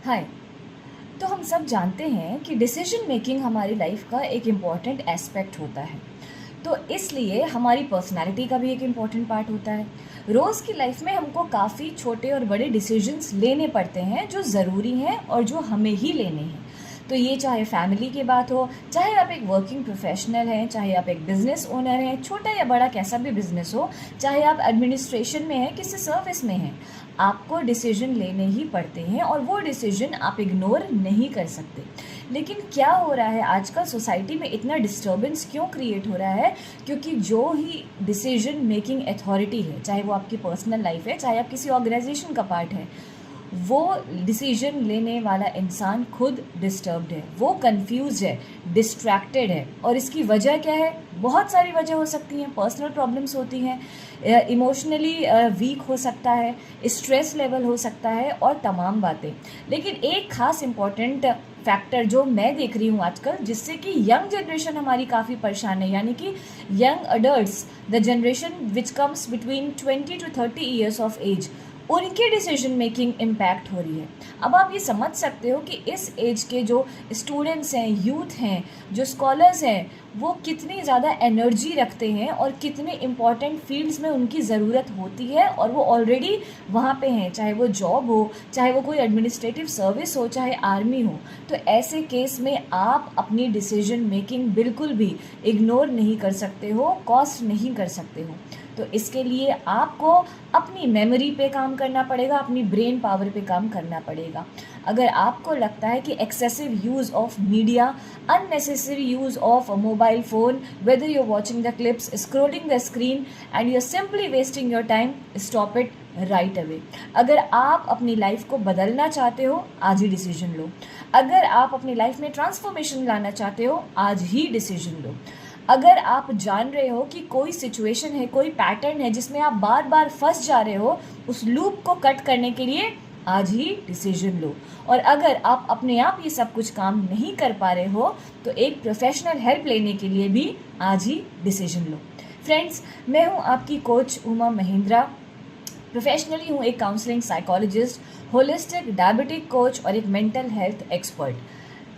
हाय। तो हम सब जानते हैं कि डिसीजन मेकिंग हमारी लाइफ का एक इम्पॉर्टेंट एस्पेक्ट होता है। तो इसलिए हमारी पर्सनैलिटी का भी एक इम्पॉर्टेंट पार्ट होता है। रोज़ की लाइफ में हमको काफ़ी छोटे और बड़े डिसीजंस लेने पड़ते हैं जो ज़रूरी हैं और जो हमें ही लेने हैं। तो ये चाहे फैमिली की बात हो, चाहे आप एक वर्किंग प्रोफेशनल हैं, चाहे आप एक बिज़नेस ओनर हैं, छोटा या बड़ा कैसा भी बिज़नेस हो, चाहे आप एडमिनिस्ट्रेशन में हैं, किसी सर्विस में हैं, आपको डिसीजन लेने ही पड़ते हैं और वो डिसीजन आप इग्नोर नहीं कर सकते। लेकिन क्या हो रहा है आजकल सोसाइटी में, इतना डिस्टर्बेंस क्यों क्रिएट हो रहा है? क्योंकि जो ही डिसीजन मेकिंग अथॉरिटी है, चाहे वो आपकी पर्सनल लाइफ है, चाहे आप किसी ऑर्गेनाइजेशन का पार्ट है, वो डिसीजन लेने वाला इंसान खुद डिस्टर्ब्ड है, वो कंफ्यूज है, डिस्ट्रैक्टेड है। और इसकी वजह क्या है? बहुत सारी वजह हो सकती हैं। पर्सनल प्रॉब्लम्स होती हैं, इमोशनली वीक हो सकता है, स्ट्रेस लेवल हो सकता है और तमाम बातें। लेकिन एक खास इम्पॉर्टेंट फैक्टर जो मैं देख रही हूँ आजकल, जिससे कि यंग जनरेशन हमारी काफ़ी परेशान है, यानी कि young adults, the generation which comes between 20 to 30 years of age, उनकी डिसीजन मेकिंग इम्पैक्ट हो रही है। अब आप ये समझ सकते हो कि इस एज के जो स्टूडेंट्स हैं, यूथ हैं, जो स्कॉलर्स हैं, वो कितनी ज़्यादा एनर्जी रखते हैं और कितने इम्पॉर्टेंट फील्ड्स में उनकी ज़रूरत होती है और वो ऑलरेडी वहाँ पे हैं, चाहे वो जॉब हो, चाहे वो कोई एडमिनिस्ट्रेटिव सर्विस हो, चाहे आर्मी हो। तो ऐसे केस में आप अपनी डिसीजन मेकिंग बिल्कुल भी इग्नोर नहीं कर सकते हो, कॉस्ट नहीं कर सकते हो। तो इसके लिए आपको अपनी मेमोरी पे काम करना पड़ेगा, अपनी ब्रेन पावर पे काम करना पड़ेगा। अगर आपको लगता है कि excessive use of media, unnecessary use of mobile phone, whether you are watching the clips, scrolling the screen and you are simply wasting your time, stop it right away. अगर आप अपनी लाइफ को बदलना चाहते हो, आज ही डिसीजन लो। अगर आप अपनी लाइफ में ट्रांसफॉर्मेशन लाना चाहते हो, आज ही डिसीजन लो। अगर आप जान रहे हो कि कोई सिचुएशन है, कोई पैटर्न है जिसमें आप बार बार फंस जा रहे हो, उस लूप को कट करने के लिए आज ही डिसीजन लो। और अगर आप अपने आप ये सब कुछ काम नहीं कर पा रहे हो, तो एक प्रोफेशनल हेल्प लेने के लिए भी आज ही डिसीजन लो। फ्रेंड्स, मैं हूँ आपकी कोच उमा महिंद्रा। प्रोफेशनली हूँ एक counselling psychologist, holistic diabetic coach और एक मेंटल हेल्थ एक्सपर्ट।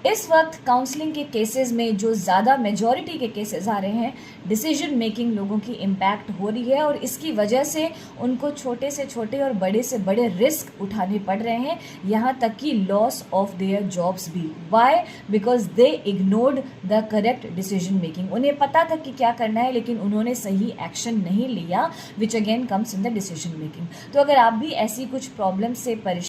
इस वक्त काउंसलिंग के केसेस में जो ज़्यादा मेजॉरिटी के केसेस आ रहे हैं, डिसीजन मेकिंग लोगों की इम्पैक्ट हो रही है और इसकी वजह से उनको छोटे से छोटे और बड़े से बड़े रिस्क उठाने पड़ रहे हैं, यहाँ तक कि लॉस ऑफ देयर जॉब्स भी। Why? Because they ignored the correct decision making. उन्हें पता था कि क्या करना है, लेकिन उन्होंने सही एक्शन नहीं लिया, which again comes in the decision making. तो अगर आप भी ऐसी कुछ प्रॉब्लम से परेशान